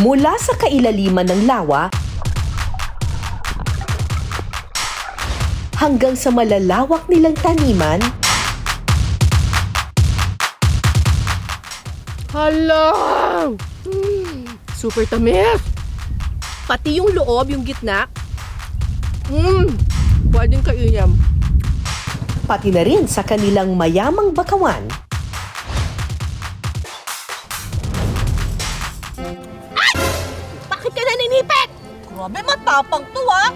Mula sa kailaliman ng lawa hanggang sa malalawak nilang taniman, hala! Super tamis! Pati yung loob, yung gitna. Pwedeng kainam. pati na rin sa kanilang mayamang bakawan. Bakit ka naninipit? Grabe, matapang to ah!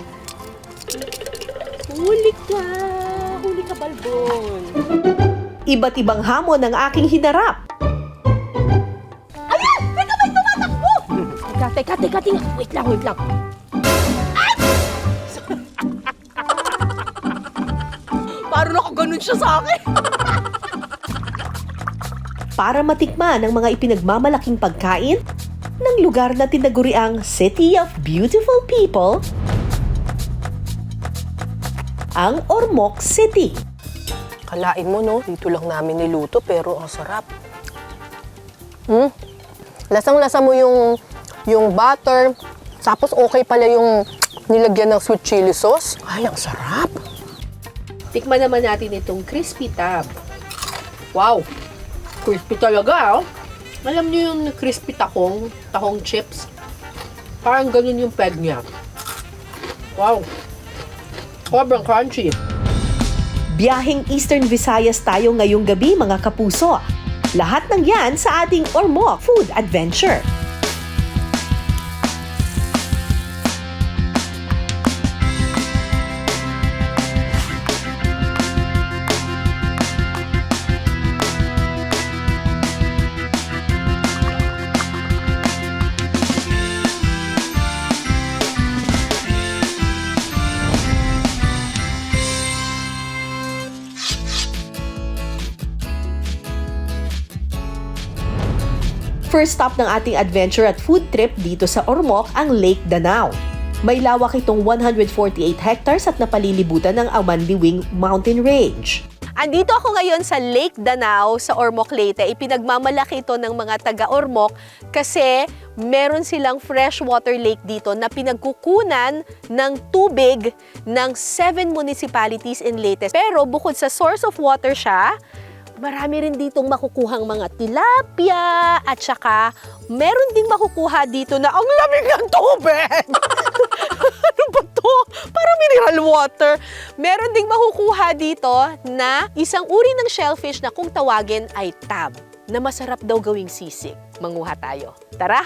Huli ka balbon. Iba't ibang hamon ang aking hinarap. Ayan! Teka, may tumatakbo! Teka. Wait lang. Ay! Parang nakaganon siya sa akin. Para matikman ang mga ipinagmamalaking pagkain ng lugar na tinaguriang City of Beautiful People, ang Ormoc City. Kalain mo, no? Dito lang namin niluto, pero ang sarap. Lasang-lasa mo yung butter, tapos okay pala yung nilagyan ng sweet chili sauce. Ay, ang sarap! Tikman naman natin itong crispy tab. Wow! Crispy talaga, oh! Alam niyo yung crispy tahong chips? Parang ganun yung peg niya. Wow! Sobrang crunchy. Biyaheng Eastern Visayas tayo ngayong gabi, mga kapuso. Lahat ng yan sa ating Ormoc Food Adventure. First stop ng ating adventure at food trip dito sa Ormoc ang Lake Danao. May lawak itong 148 hectares at napalilibutan ng Amandiwing Mountain Range. Andito ako ngayon sa Lake Danao sa Ormoc, Leyte. Ipinagmamalaki ito ng mga taga-Ormoc kasi meron silang freshwater lake dito na pinagkukunan ng tubig ng 7 municipalities in Leyte. Pero bukod sa source of water siya, marami rin ditong makukuhang mga tilapia at saka meron ding makukuha dito na ang lamig ng tubig! Ano ba to? Parang mineral water. Meron ding makukuha dito na isang uri ng shellfish na kung tawagin ay tab, na masarap daw gawing sisig. Manguha tayo. Tara!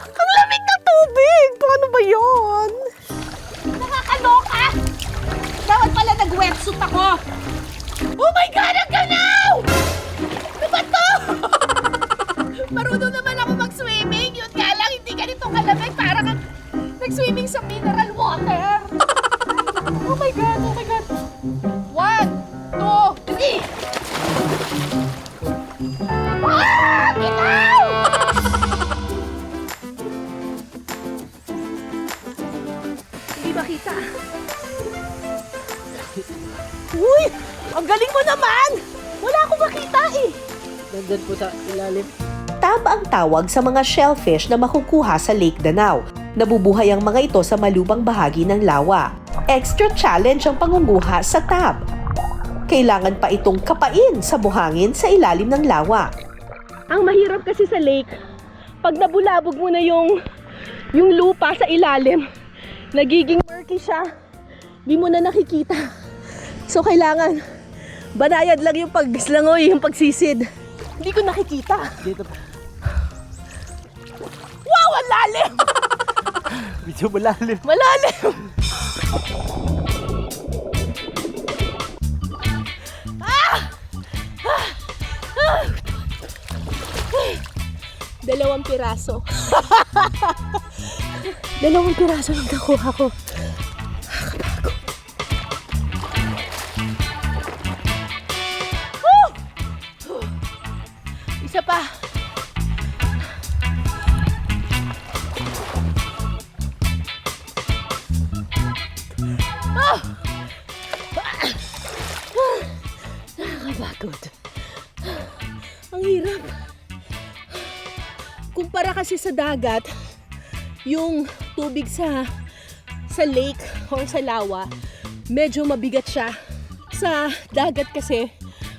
Ang lamig ng tubig! Paano ba yon? Nakakaloka! Dapat pala nag-wetsuit ako! Oh my God! Ang ganaw! Ano ba to? Marunong naman ako mag-swimming. Yun nga lang, hindi ganito kalamig. Parang nag-swimming sa mineral water. Oh my God! 1, 2, 3! Ah! Bitaw! Hindi makita. Uy! Ang galing mo naman! Wala akong makita eh! Nandun po sa ilalim. Tab ang tawag sa mga shellfish na makukuha sa Lake Danao. Nabubuhay ang mga ito sa malubang bahagi ng lawa. Extra challenge ang pangunguha sa tab. Kailangan pa itong kapain sa buhangin sa ilalim ng lawa. Ang mahirap kasi sa lake, pag nabulabog mo na yung lupa sa ilalim, nagiging murky siya. Di mo na nakikita. So kailangan, banayad lang yung pagslangoy, yung pagsisid. Hindi ko nakikita. Dito po. Wow, ang lalim! Medyo malalim. Malalim! Dalawang piraso. Dalawang piraso lang nakuha ko. Isa pa. Nakakapagod. Ang hirap. Kumpara kasi sa dagat, yung tubig sa lake or sa lawa, medyo mabigat siya. Sa dagat kasi,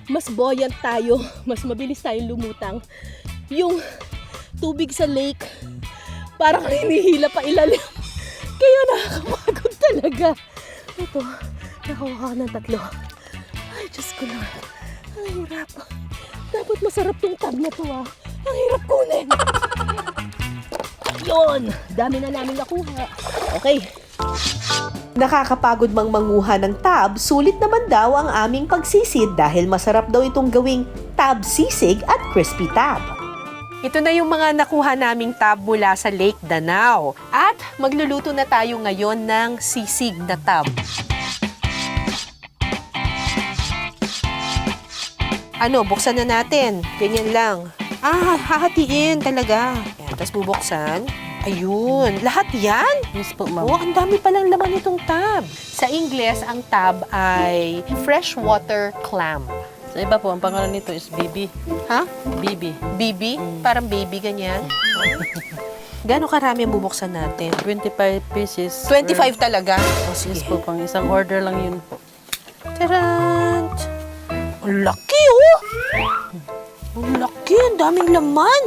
mas buoyant tayo, mas mabilis tayong lumutang. Yung tubig sa lake, parang hinihila pa ilalim. Kaya nakakapagod talaga. Ito, nakakuha ko ng 3. Ay, Diyos ko Lord. Ang hirap. Dapat masarap tong tab na to ah. Ang hirap kunin. Yun, dami na namin nakuha. Okay. Nakakapagod mang manguha ng tab, sulit naman daw ang aming pagsisid dahil masarap daw itong gawing tab sisig at crispy tab. Ito na yung mga nakuha naming tab mula sa Lake Danao. At magluluto na tayo ngayon ng sisig na tab. Ano, buksan na natin. Ganyan lang. Hahatiin talaga. Yan, tapos bubuksan. Ayun, lahat yan? Yes po, ma'am. Oh, ang dami palang laman itong tab. Sa Ingles, ang tab ay freshwater clam. Sa iba po, ang pangalan nito is Bibi. Ha? Bibi. Bibi? Parang baby, ganyan. Gano'ng karami ang bubuksan natin? 25 pieces. 25 talaga? O, Yes po, pang isang order lang yun po. Taran! Ang laki, oh! Ang laki, ang daming laman.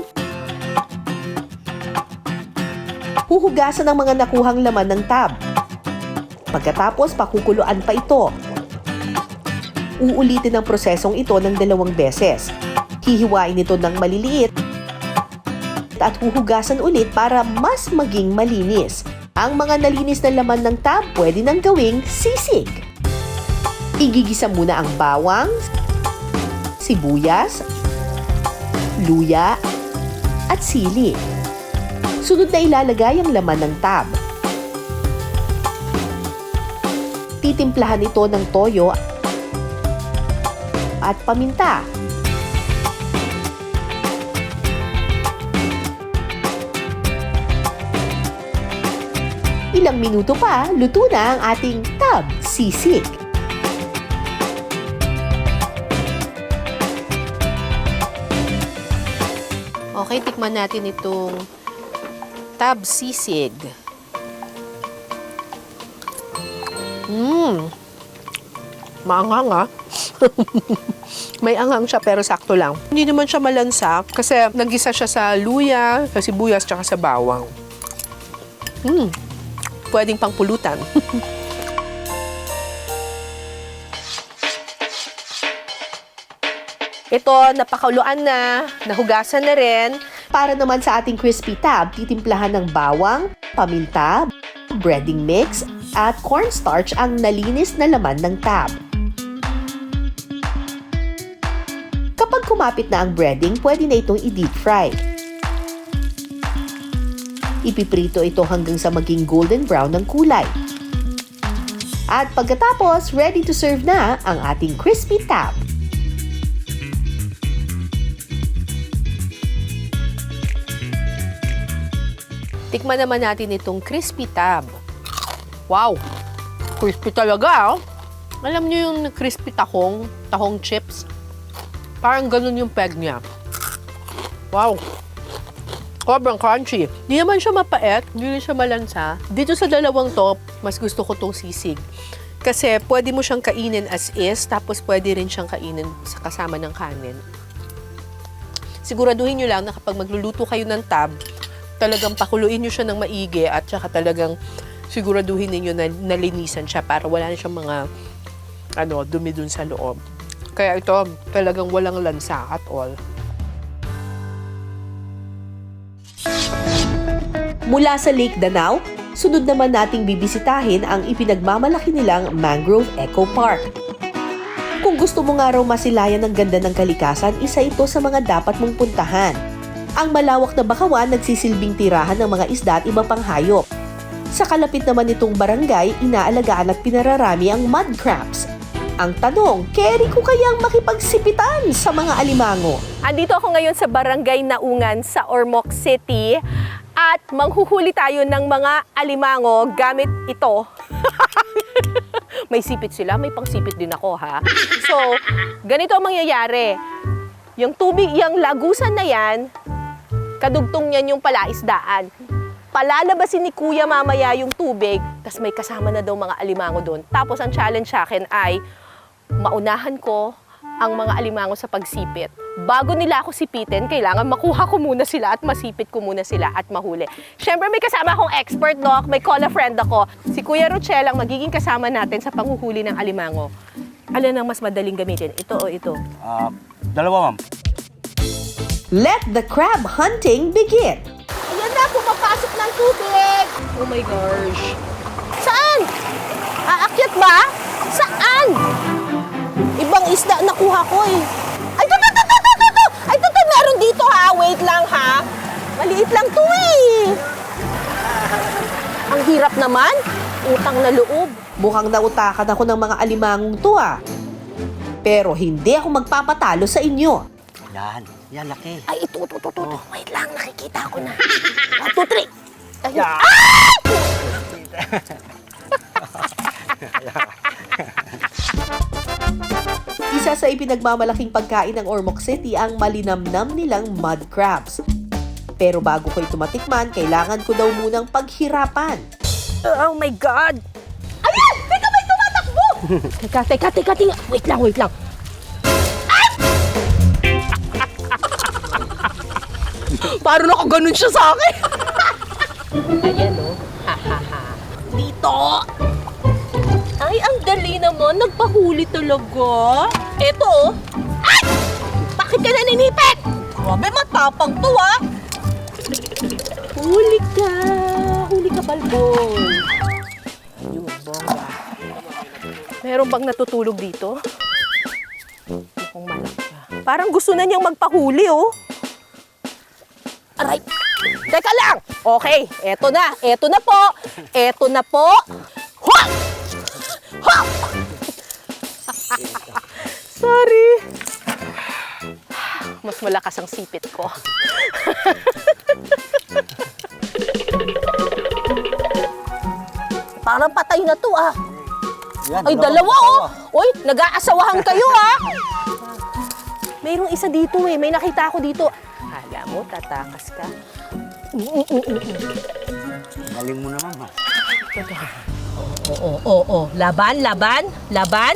Huhugasan ang mga nakuhang laman ng tab. Pagkatapos, pakukuluan pa ito. Uulitin ang prosesong ito ng 2 beses. Hihiwain ito ng maliliit at huhugasan ulit para mas maging malinis. Ang mga nalinis na laman ng tab pwede nang gawing sisig. Igigisa muna ang bawang, sibuyas, luya, at sili. Sunod na ilalagay ang laman ng tab. Titimplahan ito ng toyo at paminta. Ilang minuto pa, luto na ang ating tab sisig. Okay, tikman natin itong tab sisig. Maanghang ah. May anghang siya pero sakto lang. Hindi naman siya malansa kasi nagisa siya sa luya, sa sibuyas, tsaka sa bawang. Pwedeng pangpulutan. Ito, napakuluan na, nahugasan na rin. Para naman sa ating crispy tab, titimplahan ng bawang, paminta, breading mix, at cornstarch ang nalinis na laman ng tab. Kapag kumapit na ang breading, pwede na itong i-deep fry. Ipiprito ito hanggang sa maging golden brown ng kulay. At pagkatapos, ready to serve na ang ating crispy tab. Tikman naman natin itong crispy tab. Wow! Crispy talaga, oh. Alam niyo yung crispy tahong chips? Parang ganun yung peg niya. Wow! Sobrang crunchy. Hindi naman siya mapait, hindi siya malansa. Dito sa dalawang to, mas gusto ko tong sisig. Kasi pwede mo siyang kainin as is, tapos pwede rin siyang kainin sa kasama ng kanin. Siguraduhin nyo lang na kapag magluluto kayo ng tab, talagang pakuluin nyo siya ng maigi at saka talagang siguraduhin ninyo na nalinisan siya para wala na siyang mga dumi dun sa loob. Kaya ito talagang walang lansa at all. Mula sa Lake Danao, sunod naman nating bibisitahin ang ipinagmamalaki nilang Mangrove Eco Park. Kung gusto mo nga raw masilayan ng ganda ng kalikasan, isa ito sa mga dapat mong puntahan. Ang malawak na bakawan nagsisilbing tirahan ng mga isda at iba pang hayop. Sa kalapit naman nitong barangay, inaalagaan at pinararami ang mud crabs. Ang tanong, carry ko kayang makipagsipitan sa mga alimango? Andito ako ngayon sa Barangay Naungan sa Ormoc City at manghuhuli tayo ng mga alimango gamit ito. May sipit sila, may pangsipit din ako ha. So, ganito ang mangyayari. Yung tubig, yung lagusan na yan, kadugtong niyan yung palaisdaan. Palalabasin ni Kuya mamaya yung tubig, tas may kasama na daw mga alimango doon. Tapos ang challenge sa akin ay maunahan ko ang mga alimango sa pagsipit. Bago nila ako sipitin, kailangan makuha ko muna sila at masipit ko muna sila at mahuli. Siyempre may kasama akong expert, Doc. May call a friend ako. Si Kuya Rochelle ang magiging kasama natin sa panghuhuli ng alimango. Alin ang mas madaling gamitin? Ito o ito? Dalawa, ma'am. Let the crab hunting begin! Ayan na, pumapasok ng tubig! Oh my gosh. Saan? Aakyat ba? Saan? Ibang isda nakuha ko eh. Ay, ito! Ay, ito! Meron dito ha! Wait lang ha! Maliit lang to eh! Ang hirap naman. Utang na loob. Mukhang nautakan ako ng mga alimangong to Pero hindi ako magpapatalo sa inyo. Yan, laki. Ay, ito. Wait lang, nakikita ko na. 1, 2, 3. Ayun. Yeah. Isa sa ipinagmamalaking pagkain ng Ormoc City ang malinamnam nilang mud crabs. Pero bago ko ito matikman, kailangan ko daw munang paghirapan. Oh my God! Ayan! Teka, may tumatakbo! Teka. Wait lang. Parang nakaganon siya sa akin. Ayan o. Dito. Ay, ang dali naman. Nagpahuli talaga. Eto o. Ay! Bakit ka naninipit? Grabe, matapang to Huli ka, balbon. Ayun, bomba. Meron bang natutulog dito? Mukhang malaki. Parang gusto na niyang magpahuli, Aray! Teka lang! Okay, eto na po. Hua! Hua! Sorry. Mas malakas ang sipit ko. Parang patay na to Yan, Ay, dalawa Uy, nag-aasawahan kayo Mayroong isa dito may nakita ako dito. Hala mo, tatakas ka. Galing mo naman, ha? Oo. Laban.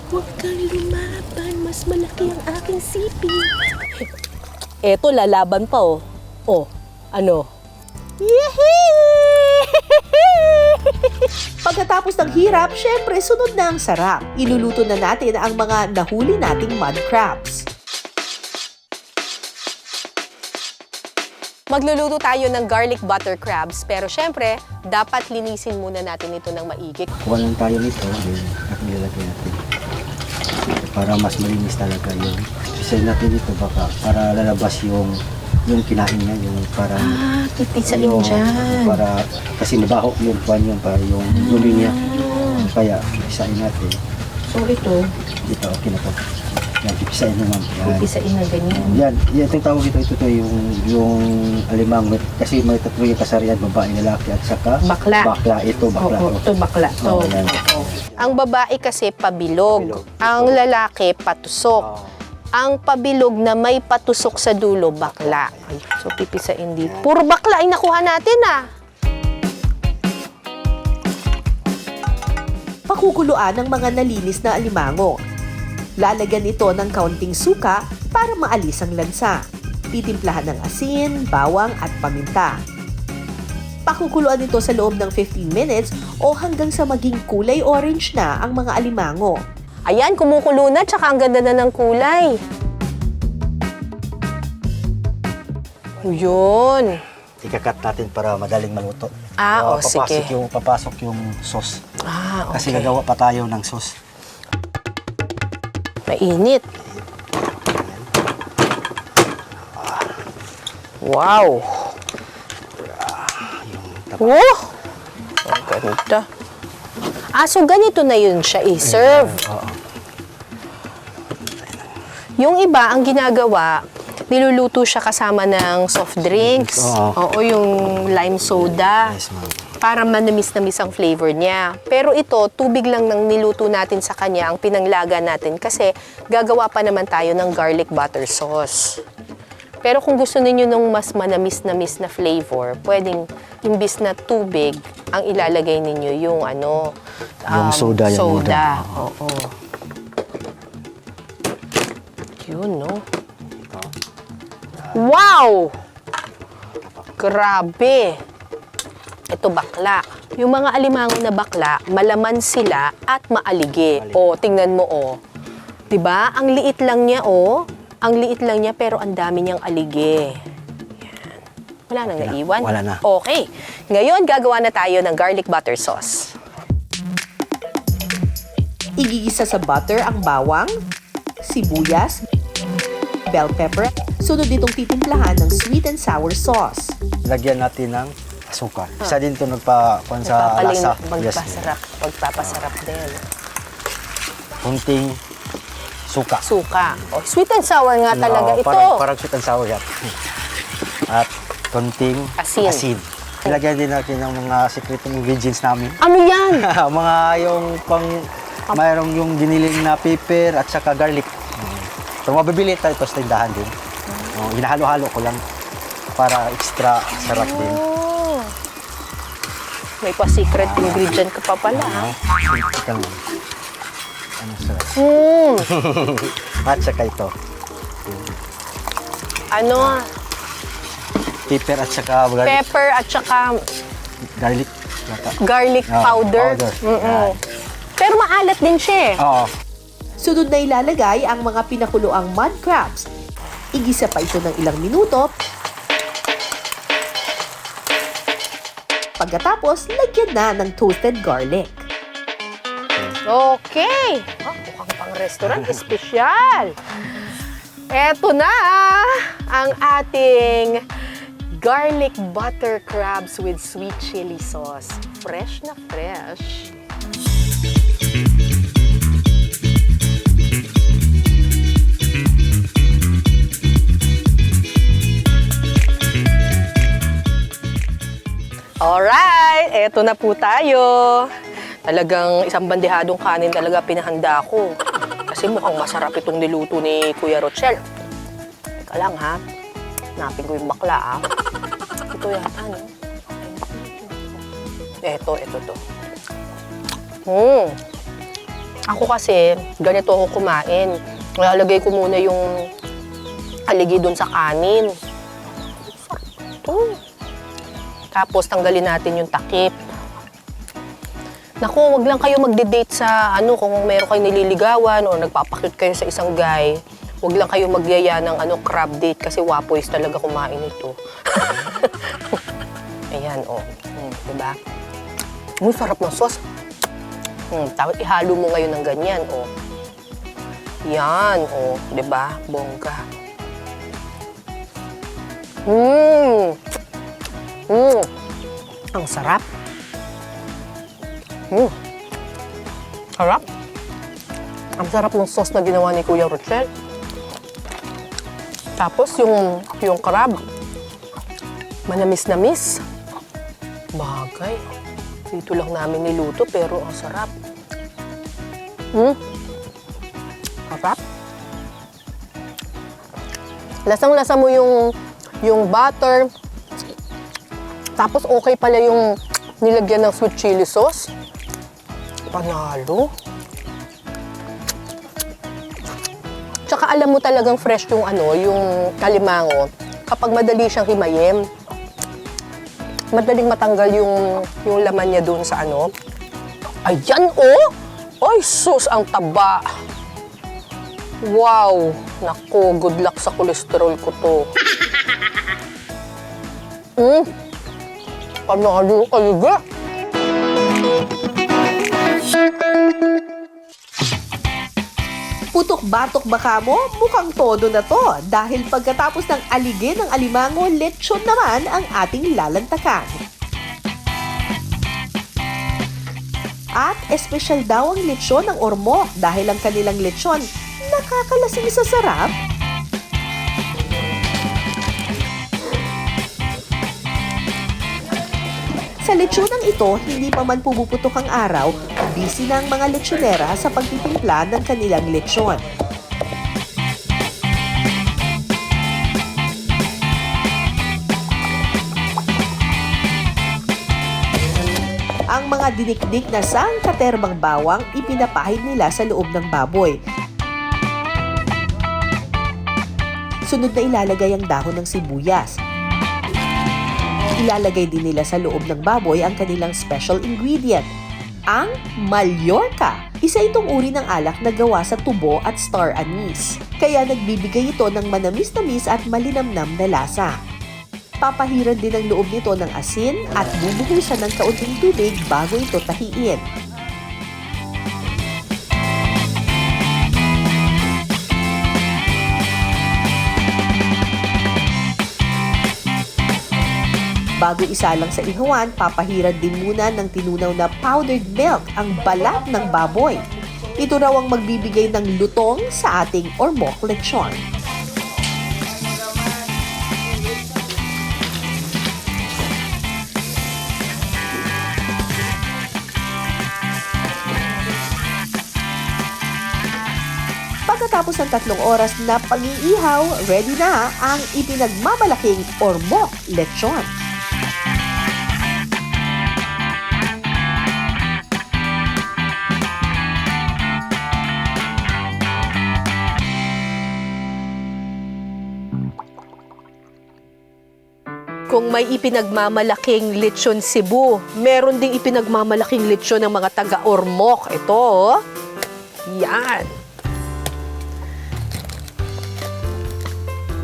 Huwag kang lumaban, mas malaki ang aking sipi. Eto, lalaban pa, ano? Yehey! Pagkatapos ng hirap, syempre sunod na ang sarap. Iluluto na natin ang mga nahuli nating mud crabs. Magluluto tayo ng garlic butter crabs, pero syempre, dapat linisin muna natin ito ng maigi. Kuha lang tayo nito, at nilalagay natin. Para mas malinis talaga yung isa natin dito baka para lalabas yung kinain niya, yung parang Pipisain yung, dyan. para kasi nabaho yung kwan yung para yung dumi niya. Kaya pipisain natin. So ito, Dito okay na to. Yan, pipisain naman. pipisain na ganyan. Yan, itong tawag ito yung alimang kasi may tatlo yung kasarian, babae, lalaki at saka Bakla. ito bakla. Ito bakla. Oo, yan. Ang babae kasi pabilog. Ang lalaki patusok. Ang pabilog na may patusok sa dulo, bakla. So, pipisain dito. Puro bakla ay nakuha natin Pakukuluan ng mga nalinis na alimango. Lalagyan ito ng kaunting suka para maalis ang lansa. Titimplahan ng asin, bawang at paminta. Pakukuluan ito sa loob ng 15 minutes o hanggang sa maging kulay orange na ang mga alimango. Ayan, kumukulo na, tsaka ang ganda na ng kulay. Yun. Ikakat natin para madaling maluto. Sige. Papasok yung sauce. Okay. Kasi gagawa pa tayo ng sauce. Mainit. Wow. Oh! Ang ganda. So ganito na yun siya i-serve. Yung iba, ang ginagawa, niluluto siya kasama ng soft drinks. Oo, yung lime soda. Yes, ma'am. Para manamis-namis ang flavor niya. Pero ito, tubig lang nang niluto natin sa kanya, ang pinanglaga natin. Kasi gagawa pa naman tayo ng garlic butter sauce. Pero kung gusto ninyo ng mas manamis-namis na flavor, pwedeng imbis na tubig, ang ilalagay ninyo yung ano, Yung soda, yung soda. Oo. Yun, no? Wow! Grabe! Ito bakla. Yung mga alimango na bakla, malaman sila at maalige. O, tingnan mo, o. 'Di ba? Ang liit lang niya, o. Ang liit lang niya, pero ang dami niyang alige. Yan. Wala nang naiwan? Wala na. Okay. Ngayon, gagawa na tayo ng garlic butter sauce. Igigisa sa butter ang bawang, sibuyas, bell pepper. Sunod itong titimplahan ng sweet and sour sauce. Lagyan natin ng asukal. Isa din ito nagpakuan sa lasa. Yes. Magpapasarap din. Kunting suka. Suka. O, sweet and sour nga talaga ito. Parang sweet and sour yan. At konting Asin. Ilagyan din natin ng mga secret ingredients namin. Ano yan? mga yung mayroong yung giniling na pepper at saka garlic. So mabibili tayo ito sa tindahan din. Hinahalo-halo ko lang para extra sarap din. Oh. May pa-secret ingredient ka pa pala. Ito lang. Ano sarap. At saka ito. Ano? Pepper at saka garlic. Pepper at saka Garlic. Yata. garlic powder. Yan. Pero maalat din siya eh. Oo. Sunod na ilalagay ang mga pinakuloang mud crabs. Igisa pa ito ng ilang minuto. Pagkatapos, lagyan na ng toasted garlic. Okay. Mukhang pang restaurant. Espesyal. Eto na ang ating garlic butter crabs with sweet chili sauce. Fresh na fresh. Alright, eto na po tayo. Talagang isang bandehadong kanin talaga pinahanda ko. Kasi mukhang masarap itong niluto ni Kuya Rochelle. Teka lang ha. Hanapin ko yung bakla ha. Ito yata, no? Ito to. Ako kasi, ganito ako kumain. Lalagay ko muna yung aligi dun sa kanin. Ito. Tapos tanggalin natin yung takip. Naku, wag lang kayo magde-date sa kung meron kayo nililigawan o nagpapakute kayo sa isang guy. Wag lang kayo magyaya ng crab date kasi wapoys talaga kumain ito. Ayan, diba? Sarap ng sauce. Tapos ihalo mo ngayon ng ganyan, Yan, diba? Bongga. Ang sarap. Sarap. Ang sarap ng sauce na ginawa ni Kuya Rochelle. Tapos yung crab, manamis-namis. Bagay. Dito lang namin niluto pero ang sarap. Sarap. Lasang-lasa mo yung butter. Tapos okay pala yung nilagyan ng sweet chili sauce. Panalo. Tsaka alam mo talagang fresh yung yung alimango. Kapag madali siyang himayim, madaling matanggal yung laman niya doon sa Ayan, Ay, sus, ang taba. Wow. Naku, good luck sa kolesterol ko to. Panalo yung aliga. Putok-batok baka mo? Mukhang todo na to dahil pagkatapos ng alige ng alimango, lechon naman ang ating lalantakan. At espesyal daw ang lechon ng Ormoc dahil ang kanilang lechon nakakalasing sa sarap. Sa lechonang ito, hindi pa man pumuputok ang araw, busy na ang mga lechonera sa pagtitimpla ng kanilang lechon. Ang mga dinikdik na sangkaterbang bawang ipinapahid nila sa loob ng baboy. Sunod na ilalagay ang dahon ng sibuyas. Ilalagay din nila sa loob ng baboy ang kanilang special ingredient, ang Mallorca. Isa itong uri ng alak na gawa sa tubo at star anise. Kaya nagbibigay ito ng manamis-tamis at malinamnam na lasa. Papahiran din ang loob nito ng asin at bubuhusan ng kaunting tubig bago ito tahiin. Bago isalang sa ihawan, papahiran din muna ng tinunaw na powdered milk ang balat ng baboy. Ito raw ang magbibigay ng lutong sa ating ormok lechon. Pagkatapos ng 3 oras na pag-iihaw, ready na ang ipinagmamalaking ormok lechon. Kung may ipinagmamalaking lechon Cebu, meron ding ipinagmamalaking lechon ng mga taga-Ormoc. Ito, oh. Yan.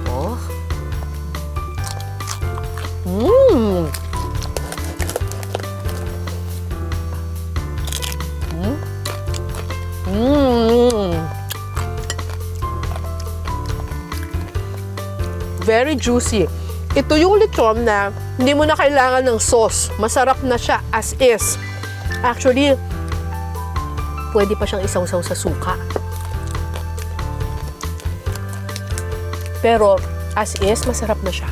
Oh. Mmm. Very juicy. Ito yung lechon na hindi mo na kailangan ng sauce. Masarap na siya as is. Actually, pwede pa siyang isawsaw sa suka. Pero as is, masarap na siya.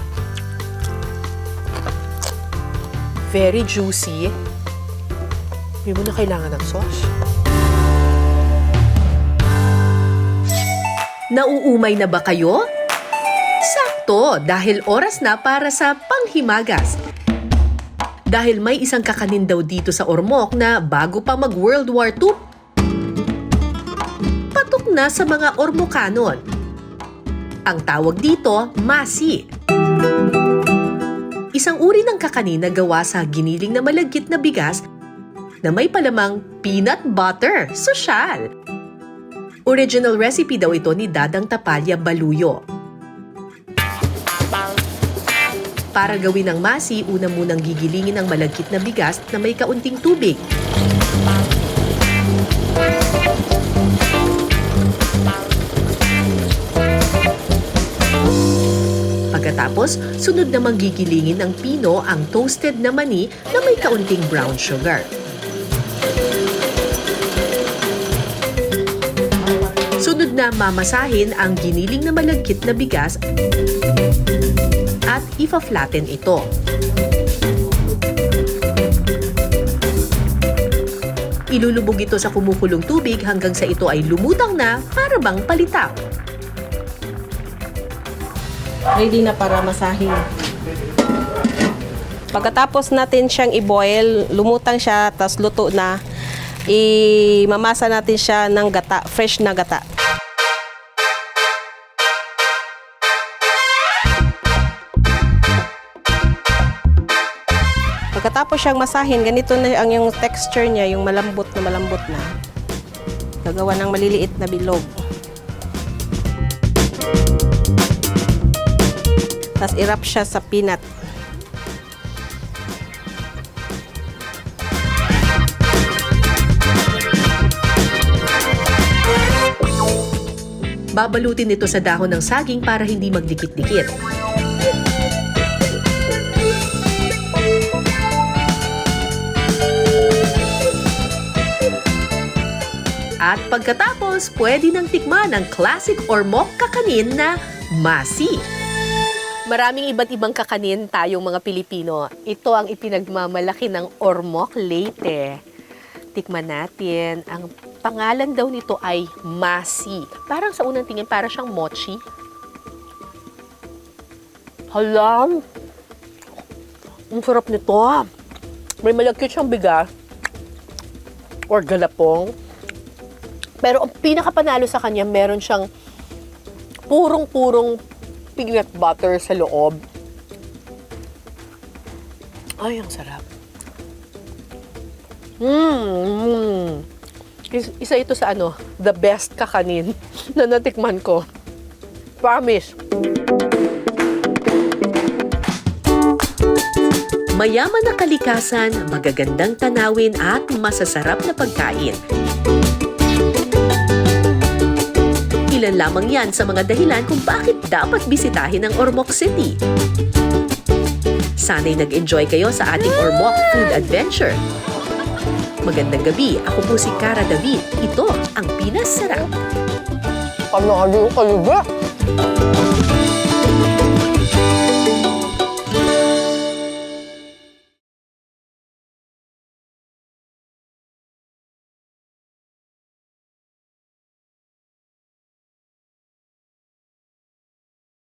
Very juicy. Hindi mo na kailangan ng sauce. Nauumay na ba kayo? Sakto, dahil oras na para sa panghimagas. Dahil may isang kakanin daw dito sa Ormoc na bago pa mag-World War II, patok na sa mga Ormocanon. Ang tawag dito, masi. Isang uri ng kakanin na gawa sa giniling na malagkit na bigas na may palamang peanut butter, sosyal. Original recipe daw ito ni Dadang Tapalya Baluyo. Para gawin ang masi, una munang gigilingin ang malagkit na bigas na may kaunting tubig. Pagkatapos, sunod namang gigilingin ng pino ang toasted na mani na may kaunting brown sugar. Sunod na mamasahin ang giniling na malagkit na bigas at ifa-flatten ito. Ilulubog ito sa kumukulong tubig hanggang sa ito ay lumutang na para bang palitaw. Ready na para masahin. Pagkatapos natin siyang i-boil, lumutang siya, tas luto na, mamasa natin siya ng gata, fresh na gata. Pagkatapos siyang masahin, ganito na ang yung texture niya, yung malambot na. Gagawa ng maliliit na bilog. Tapos i-wrap siya sa peanut. Babalutin ito sa dahon ng saging para hindi magdikit-dikit. At pagkatapos, pwede nang tikman ang classic Ormoc kakanin na masi. Maraming iba't ibang kakanin tayong mga Pilipino. Ito ang ipinagmamalaki ng Ormoc Leyte. Tikman natin. Ang pangalan daw nito ay masi. Parang sa unang tingin, para siyang mochi. Hala! Ang sarap nito. May malagkit siyang bigas. or galapong. Pero ang pinakapanalo sa kanya, meron siyang purong-purong peanut butter sa loob. Ay, ang sarap. Isa ito sa the best kakanin na natikman ko. Promise. Mayaman na kalikasan, magagandang tanawin at masasarap na pagkain. Ilan lamang yan sa mga dahilan kung bakit dapat bisitahin ang Ormoc City. Sana'y nag-enjoy kayo sa ating Ormoc Food Adventure. Magandang gabi, ako po si Cara David. Ito ang Pinas Sarap. Panalo ka, libre!